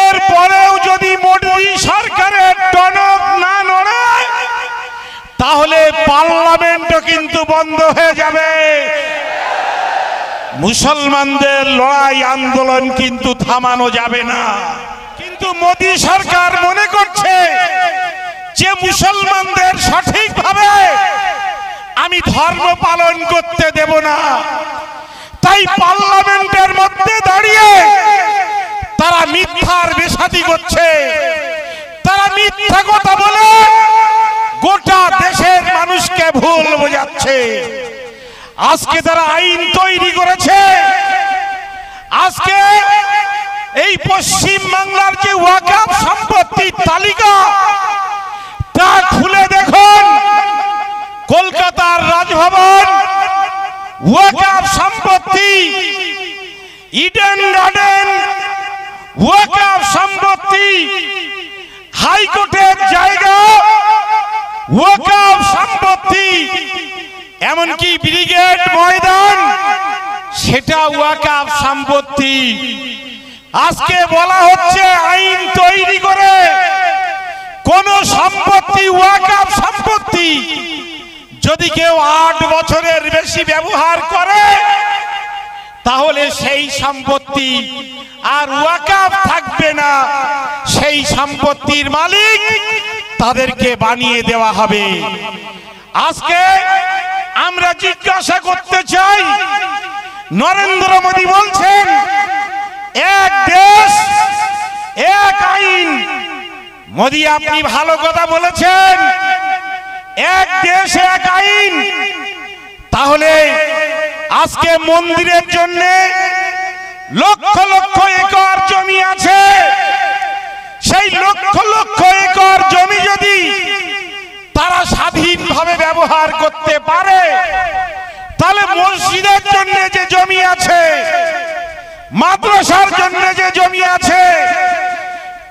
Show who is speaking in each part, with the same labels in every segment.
Speaker 1: এরপরেও যদি মোদি সরকারের টনক না নড়ে তাহলে পার্লামেন্টও কিন্তু বন্ধ হয়ে যাবে। মুসলমানদের লড়াই আন্দোলন কিন্তু থামানো যাবে না। কিন্তু মোদি সরকার মনে করছে যে মুসলমানদের সঠিকভাবে আমি ধর্ম পালন করতে দেব না, তাই পার্লামেন্টের মধ্যে দাঁড়িয়ে তারা মিথ্যার বেশাতি করছে। তারা মিথ্যা কথা বলে গোটা দেশের মানুষকে ভুল বোঝাচ্ছে। আজকে তারা আইন তৈরি করেছে। আজকে এই পশ্চিম বাংলার যে ওয়াকফ সম্পত্তির তালিকা তা খুলে দেখুন। কলকাতার রাজভবন, ওয়াকফ সম্পত্তি, ইডেন গার্ডেন, ওয়াকফ সম্পত্তি, হাইকোর্টের জায়গা, ওয়াকফ সম্পত্তি, এমনকি ব্রিগেড ময়দান সেটা ওয়াকফ সম্পত্তি। আজকে বলা হচ্ছে আইন তৈরি করে কোন সম্পত্তি ওয়াকফ সম্পত্তি যদি কেউ 8 বছরের বেশি ব্যবহার করে তাহলে সেই সম্পত্তি আর ওয়াকফ থাকবে না, সেই সম্পত্তির মালিক তাদেরকে বানিয়ে দেওয়া হবে। আজকে আমরা জিজ্ঞাসা করতে চাই, নরেন্দ্র মোদী বলছেন এক দেশ এক আইন। মোদী আপনি ভালো কথা বলেছেন, এক দেশ এক আইন। তাহলে আজকে মন্দিরের জন্য লক্ষ লক্ষ একর জমি আছে, সেই লক্ষ লক্ষ একর জমি যদি তারা স্বাধীনভাবে ব্যবহার করতে পারে তাহলে মসজিদের জন্য যে জমি আছে, মাদ্রাসার জন্য যে জমি আছে,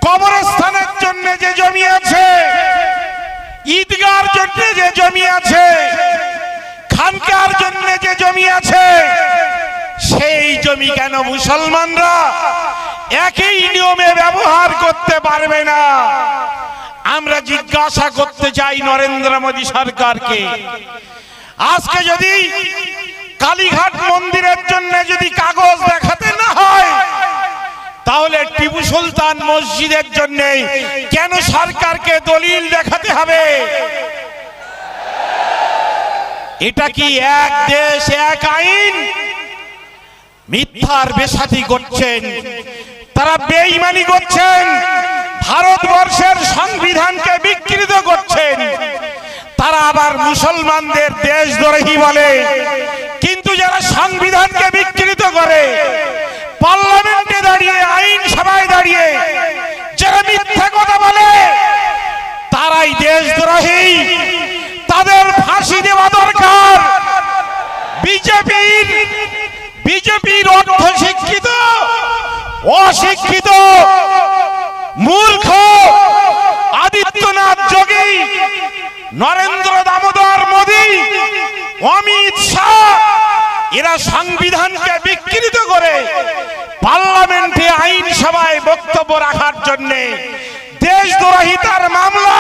Speaker 1: কবরস্থানের জন্য যে জমি আছে, ঈদগার জন্য যে জমি আছে, খানকার জন্য যে জমি আছে, সেই জমি কেন মুসলমানরা একই নিয়মে ব্যবহার করতে পারবে না? আমরা জিজ্ঞাসা করতে চাই নরেন্দ্র মোদী সরকারকে। আজকে যদি কালীঘাট মন্দিরের জন্য যদি কাগজ দেখাতে না হয় তাহলে টিপু সুলতান মসজিদের জন্য কেন সরকারকে দলিল দেখাতে হবে? এটা কি এক দেশ এক আইন? মিথ্যার বেশাতি করছেন, তারা বেঈমানি করছেন, ভারতবর্ষের সংবিধানকে বিকৃত করছেন। তারা আবার মুসলমানদের দেশদ্রোহী বলে, কিন্তু যারা সংবিধানকে বিকৃত করে, পার্লামেন্টে দাঁড়িয়ে, আইন সভায় দাঁড়িয়ে যারা মিথ্যা কথা বলে তারাই দেশদ্রোহী। তাদের ফাঁসি দেওয়া দরকার। বিজেপির অর্ধ শিক্ষিত, অশিক্ষিত, মূর্খ আদিত্যনাথ যোগী, নরেন্দ্র দামোদর মোদী, অমিত শাহ এরা সংবিধানকে বিকৃত করে পার্লামেন্টে আইন সভায় বক্তব্য রাখার জন্য দেশদ্রোহিতার মামলা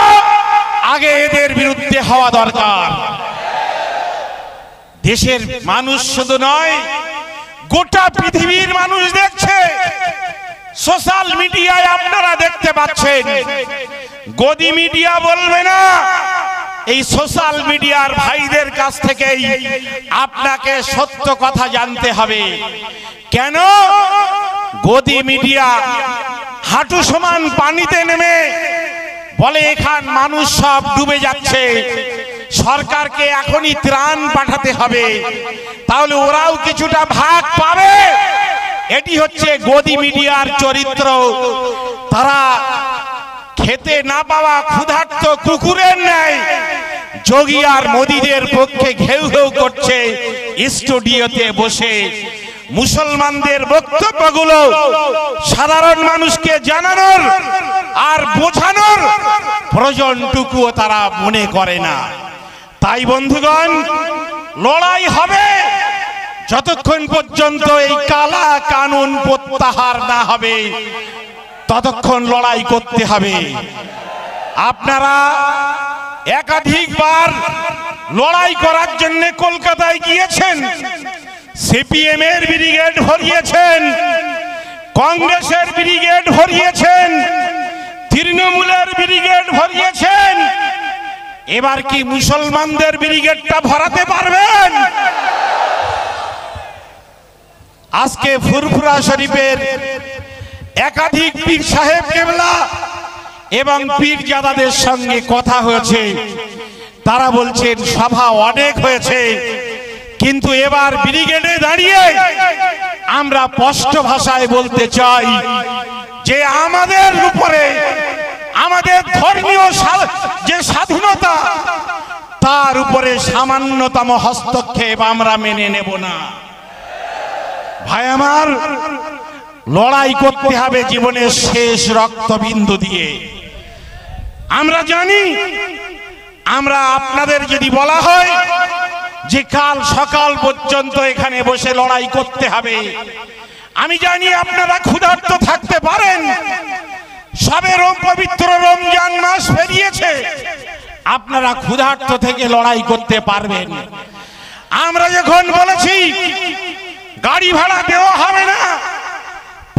Speaker 1: আগে এদের বিরুদ্ধে হওয়া দরকার। দেশের মানুষ শুধু নয়, গোটা পৃথিবীর মানুষ দেখছে। সোশ্যাল মিডিয়ায় আপনারা দেখতে পাচ্ছেন। গদি মিডিয়া বলবে না, এই সোশ্যাল মিডিয়ার ভাইদের কাছ থেকেই আপনাকে সত্য কথা জানতে হবে। কেন? গদি মিডিয়া হাঁটু সমান পানিতে নেমে বলে এখান মানুষ সব ডুবে যাচ্ছে, সরকারকে এখনই ত্রাণ পাঠাতে হবে, তাহলে ওরাও কিছুটা ভাগ পাবে। এটি হচ্ছে গদি মিডিয়ার চরিত্র। তারা খেতে না পাওয়া ক্ষুধার্ত কুকুরের ন্যায় যোগী আর মোদীদের পক্ষে ঘেউ ঘেউ করছে স্টুডিওতে বসে। মুসলমানদের বক্তব্যগুলো সাধারণ মানুষকে জানানোর আর বোঝানোর প্রয়োজনটুকুও তারা মনে করে না। তাই বন্ধুগণ, লড়াই হবে যতক্ষণ পর্যন্ত এই কালা কানুন প্রত্যাহার না হবে ততক্ষণ লড়াই করতে হবে। আপনারা একাধিকবার লড়াই করার জন্য কলকাতায় গিয়েছেন, সিপিএম এর ব্রিগেড ভরিয়েছেন, কংগ্রেসের ব্রিগেড ভরিয়েছেন, তৃণমূলের ব্রিগেড ভরিয়েছেন। এবার কি মুসলমানদের ব্রিগেডটা ভরাতে পারবেন? আজকে ফুরফুরা শরীফের একাধিক পীর সাহেব কেবলা এবং পীরজাদাদের সঙ্গে কথা হয়েছে। তারা বলছেন সভা অনেক হয়েছে, কিন্তু এবার ব্রিগেডে দাঁড়িয়ে আমরা স্পষ্ট ভাষায় বলতে চাই যে আমাদের উপরে আমাদের ধর্মীয় যে স্বাধীনতা, তার উপরে সামান্যতম হস্তক্ষেপ আমরা মেনে নেব না। ভাই আমার, লড়াই করতে হবে জীবনের শেষ রক্তবিন্দু দিয়ে। আমরা জানি, আমরা আপনাদের যদি বলা হয় যে কাল সকাল পর্যন্ত এখানে বসে লড়াই করতে হবে, আমি জানি আপনারা ক্ষুধার্ত থাকতে পারেন। সবে পবিত্র রমজান মাস পেরিয়েছে, আপনারা ক্ষুধার্ত থেকে লড়াই করতে পারবেন। আমরা যখন বলেছি গাড়ি ভাড়া দেওয়া হবে না,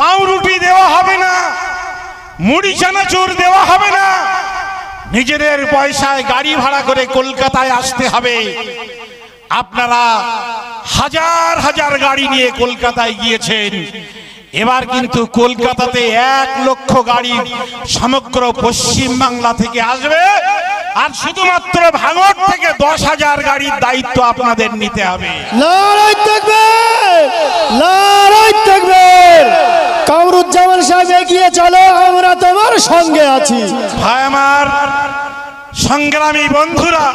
Speaker 1: পাউরুটি দেওয়া হবে না, মুড়ি চানাচুর দেওয়া হবে না, নিজেদের পয়সায় গাড়ি ভাড়া করে কলকাতায় আসতে হবে, আপনারা হাজার হাজার গাড়ি নিয়ে কলকাতায় গিয়েছেন। এবার কিন্তু কলকাতাতে 1 লক্ষ গাড়ি সমগ্র পশ্চিম বাংলা থেকে আসবে, আর শুধুমাত্র ভাঙড় থেকে 10,000 গাড়ির দায়িত্ব আপনাদের নিতে হবে।
Speaker 2: নারায়ে তাকবীর, নারায়ে তাকবীর। কামরুজ্জামান সাহেব এগিয়ে চলো, আমরা তোমার সঙ্গে আছি।
Speaker 1: ভাই আমার, সংগ্রামী বন্ধুরা,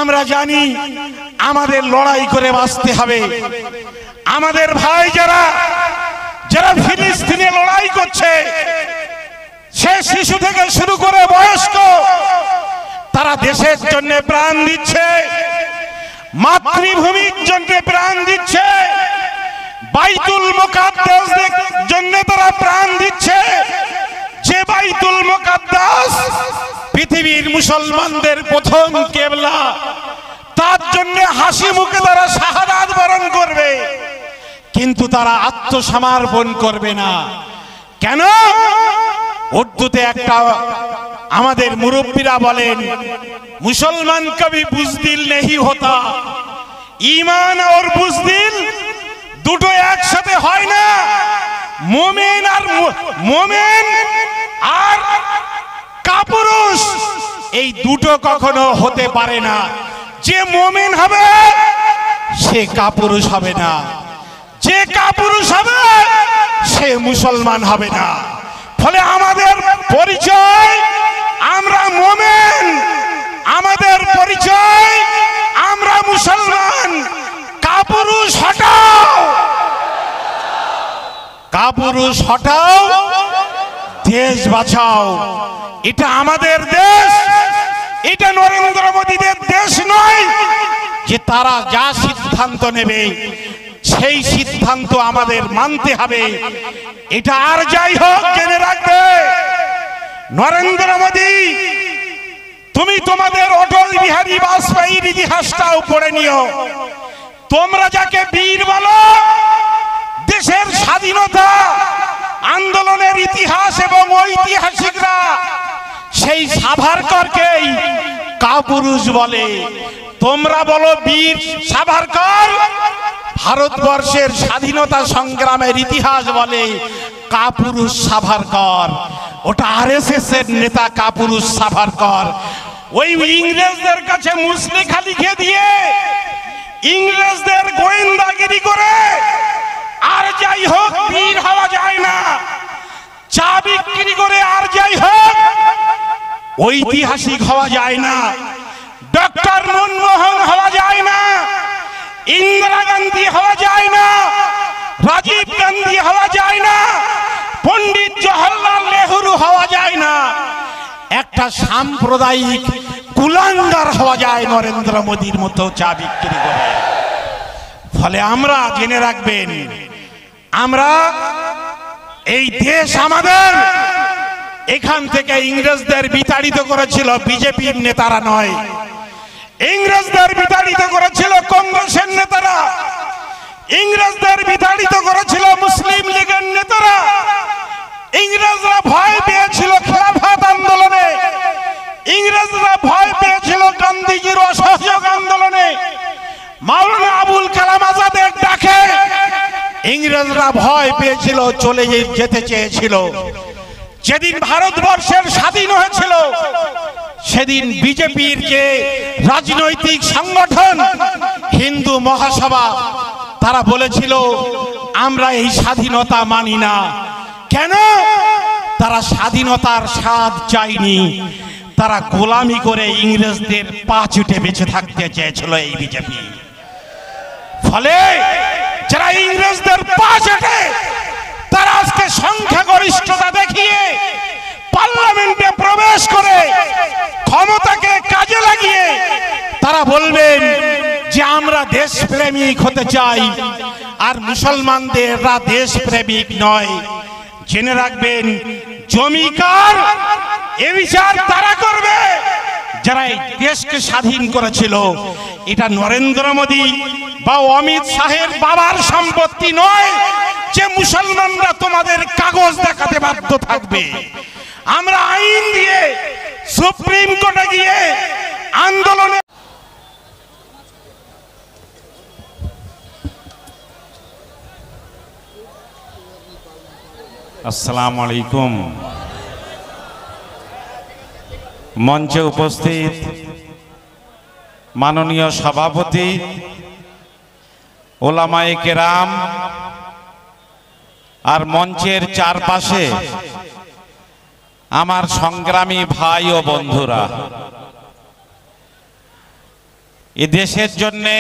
Speaker 1: আমরা জানি আমাদের লড়াই করে বাঁচতে হবে। আমাদের ভাই যারা ফিলিস্তিনে লড়াই করছে, সে শিশু থেকে শুরু করে বয়স্ক, তারা দেশের জন্য প্রাণ দিচ্ছে, মাতৃভূমির জন্য প্রাণ দিচ্ছে, বাইতুল মুকাদ্দাসের জন্য তারা প্রাণ দিচ্ছে। যে বাইতুল মুকাদ্দাস পৃথিবীর মুসলমানদের প্রথম কিবলা, তার জন্য হাসি মুখে তারা শাহাদাত বরণ করবে, কিন্তু তারা আত্মসমর্পণ করবে না। কেন? উর্দুতে একটা আমাদের মুরব্বীরা বলেন, মুসলমান কবি বুজদিল নেহি হতা। ঈমান আর বুজদিল দুটো একসাথে হয় না। মুমিন আর কাপুরুষ, এই দুটো কখনো হতে পারে না। যে মুমিন হবে সে কাপুরুষ হবে না, যে কাপুরুষ হবে সে মুসলমান হবে না। ফলে আমাদের পরিচয় আমরা মুমিন, আমাদের পরিচয় আমরা মুসলমান। কাপুরুষ হটাও, কাপুরুষ হটাও, দেশ বাঁচাও। এটা আমাদের দেশ, এটা নরেন্দ্র মোদীদের দেশ নয় যে তারা যা সিদ্ধান্ত নেবে সেই সিদ্ধান্ত আমাদের মানতে হবে। এটা আর যাই হোক, জেনে রাখবে নরেন্দ্র মোদী, তুমি তোমাদের অটল বিহারী বাজপেয়ীর ইতিহাসটাও পড়ে নিও। তোমরা যাকে বীর বলো, দেশের স্বাধীনতা আন্দোলনের ইতিহাস এবং ঐতিহাসিকরা সেই সাভারকরকেই কাপুরুষ বলে। তোমরা বলো বীর সাভারকর, ভারতবর্ষের স্বাধীনতা সংগ্রামের ইতিহাস বলে কাপুরুষ সাভারকর। ওটা আরএসএস এর নেতা কাপুরুষ সাভারকর। ওই ইংরেজদের কাছে মুসলেখা লিখে দিয়ে, ইংরেজদের গোয়েন্দাগিরি করে আর যাই হোক বীর হওয়া যায় না। চা বিক্রি করে আর যাই হোক ঐতিহাসিক হওয়া যায় না। ডক্টর মনমোহন হওয়া যায় না, ইন্দিরা গান্ধী হওয়া যায় না, রাজীব গান্ধী হওয়া যায় না, পণ্ডিত জওহরলাল নেহরু হওয়া যায় না। একটা সাম্প্রদায়িক কুলাঙ্গার হওয়া যায় নরেন্দ্র মোদীর মতো চা বিক্রি করে। ফলে আমরা জেনে রাখবেন, আমরা এই দেশ আমাদের, এখান থেকে ইংরেজদের বিতাড়িত করেছিল বিজেপির নেতারা নয়, ইংরেজদের বিতাড়িত করেছিল কংগ্রেসের নেতারা, ইংরেজদের বিতাড়িত করেছিল মুসলিম লীগের নেতারা। ইংরেজরা ভয় পেয়েছিল খেলাফত আন্দোলনে, ইংরেজরা ভয় পেয়েছিল গান্ধীজির অসহযোগ আন্দোলনে, মাওলানা আবুল কালাম আজাদের ডাকে ইংরেজরা ভয় পেয়েছিল, চলে যেতে চেয়েছিল। যেদিন ভারতবর্ষের স্বাধীন হয়েছিল সেদিন বিজেপির যে রাজনৈতিক সংগঠন হিন্দু মহাসভা, তারা বলেছিল আমরা এই স্বাধীনতা মানি না। কেন? তারা স্বাধীনতার স্বাদ চায়নি, তারা গোলামি করে ইংরেজদের পা চুটে বেঁচে থাকতে চেয়েছিল এই বিজেপি। ফলে যারা ইংরেজদের পা চটে, তারা আজকে সংখ্যাগরিষ্ঠতা দেখিয়ে পার্লামেন্টে প্রবেশ করে ক্ষমতাকে কাজে লাগিয়ে তারা বলবেন যে আমরা দেশপ্রেমিক হতে চাই, আর মুসলমানদেররা দেশপ্রেমিক নয়। জেনে রাখবেন, জমিকার এ বিচার তারা করবে যারা এই দেশকে স্বাধীন করেছিল। এটা নরেন্দ্র মোদী বা অমিত শাহের বাবার সম্পত্তি নয় যে মুসলমানরা তোমাদের কাগজ দেখাতে বাধ্য থাকবে। আমরা আইন দিয়ে সুপ্রিম কোর্টে গিয়ে আন্দোলনে আসসালামু আলাইকুম। মঞ্চে উপস্থিত মাননীয় সভাপতি, ওলামায়ে কেরাম, আর মঞ্চের চারপাশে আমার সংগ্রামী ভাই ও বন্ধুরা, এ দেশের জন্যে,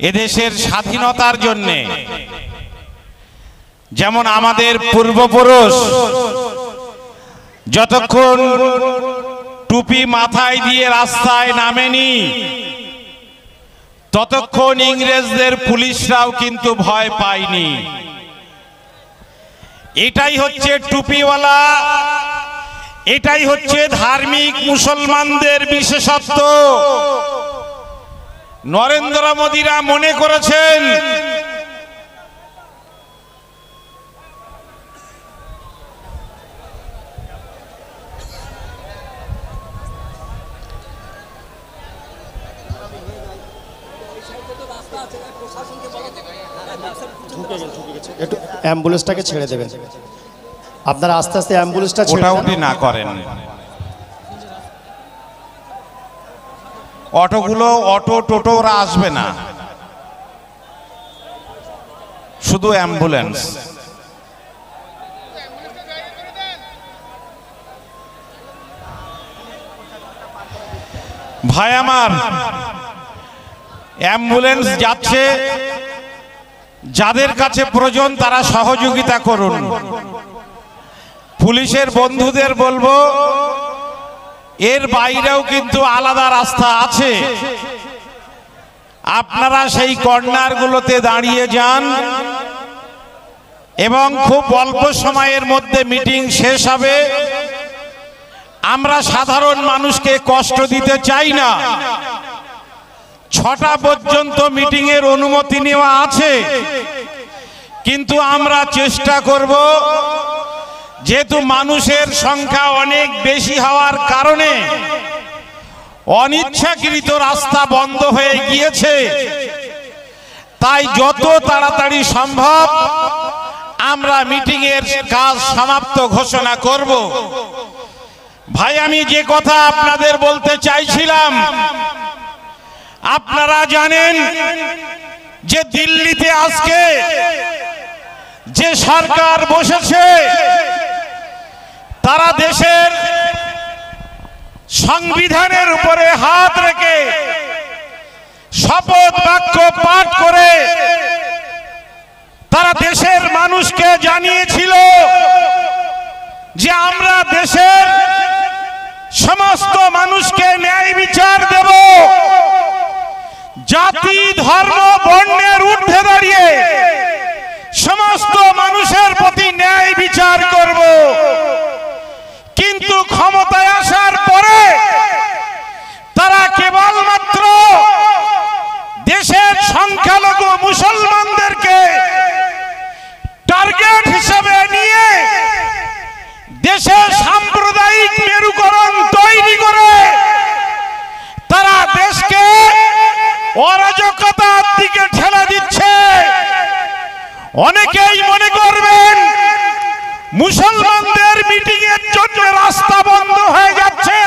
Speaker 1: এদেশের স্বাধীনতার জন্যে যেমন আমাদের পূর্বপুরুষ যতক্ষণ টুপি মাথায় দিয়ে রাস্তায় নামেনি, ততক্ষণ ইংরেজদের পুলিশরাও কিন্তু ভয় পায়নি। এটাই হচ্ছে টুপিওয়ালা, এটাই হচ্ছে ধার্মিক মুসলমানদের বিশেষত্ব। নরেন্দ্র মোদীরা মনে করেছেন
Speaker 2: একটু অ্যাম্বুলেন্সটাকে ছেড়ে দেবেন, আপনারা আস্তে আস্তে অ্যাম্বুলেন্সটা ছেড়ে
Speaker 1: ওটাউটি না করেন। অটোগুলো, অটো টোটো ওরা আসবে না, শুধু অ্যাম্বুলেন্স। ভাই আমার, অ্যাম্বুলেন্স যাচ্ছে, যাদের কাছে প্রয়োজন তারা সহযোগিতা করুন। পুলিশের বন্ধুদের বলবো, এর বাইরেও কিন্তু আলাদা রাস্তা আছে, আপনারা সেই কর্নারগুলোতে দাঁড়িয়ে যান এবং খুব অল্প সময়ের মধ্যে মিটিং শেষ হবে। আমরা সাধারণ মানুষকে কষ্ট দিতে চাই না। 6টা পর্যন্ত মিটিং এর অনুমতি নেওয়া আছে, কিন্তু আমরা চেষ্টা করব, যেহেতু মানুষের সংখ্যা অনেক বেশি হওয়ার কারণে অনিচ্ছাকৃত রাস্তা বন্ধ হয়ে গিয়েছে, তাই যত তাড়াতাড়ি সম্ভব আমরা মিটিং এর কাজ সমাপ্ত ঘোষণা করব। ভাই, আমি যে কথা আপনাদের বলতে চাইছিলাম, আপনারা জানেন যে দিল্লিতে আজকে যে সরকার বসেছে, তারা দেশের সংবিধানের উপরে হাত রেখে শপথ বাক্য পাঠ করে তারা দেশের মানুষকে জানিয়েছিল যে আমরা দেশের সমস্ত মানুষকে ন্যায় বিচার দেব, জাতি ধর্ম বর্ণের ঊর্ধ্বে দাঁড়িয়ে সমাজ সমস্ত মানুষের প্রতি ন্যায় বিচার করব, কিন্তু ক্ষমতায় আসার পরে তারা কেবলমাত্র দেশের সংখ্যালঘু মুসলমানদেরকে টার্গেট হিসেবে নিয়ে দেশে সাম্প্রদায়িক মেরুকরণ তৈরি করে তারা দেশকে অরাজকতার দিকে ঠেলে দিচ্ছে। অনেকেই মনে করবেন মুসলমানদের মিটিং এর জন্য রাস্তা বন্ধ হয়ে যাচ্ছে।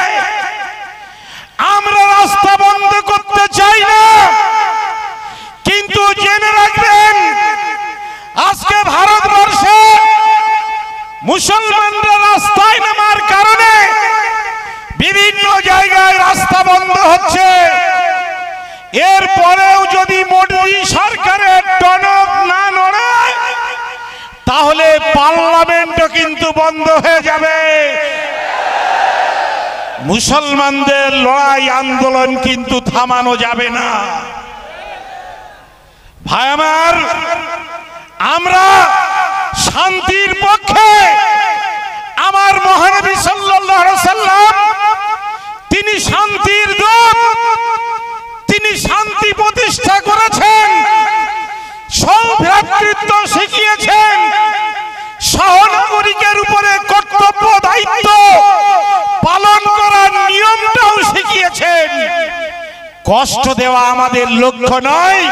Speaker 1: আমরা রাস্তা বন্ধ করতে চাই না, কিন্তু জেনে রাখবেন আজকে ভারতবর্ষে মুসলমানরা রাস্তায় নামার কারণে বিভিন্ন জায়গায় রাস্তা বন্ধ হচ্ছে। এরপরেও যদি মোদি সরকারের টনক না নড়ে তাহলে পার্লামেন্টও কিন্তু বন্ধ হয়ে যাবে। মুসলমানদের লড়াই আন্দোলন কিন্তু থামানো যাবে না। ভাই আমার, আমরা শান্তির পক্ষে। আমার মহানবী সাল্লাল্লাহু আলাইহি সাল্লাম তিনি শান্তির দূত, তিনি শান্তি প্রতিষ্ঠা করেছেন, সৌভ্রাতৃত্ব শিখিয়েছেন, সহনাগরিকের উপরে কর্তব্য দায়িত্ব পালন করার নিয়মটাও শিখিয়েছেন। কষ্ট দেওয়া আমাদের লক্ষ্য নয়,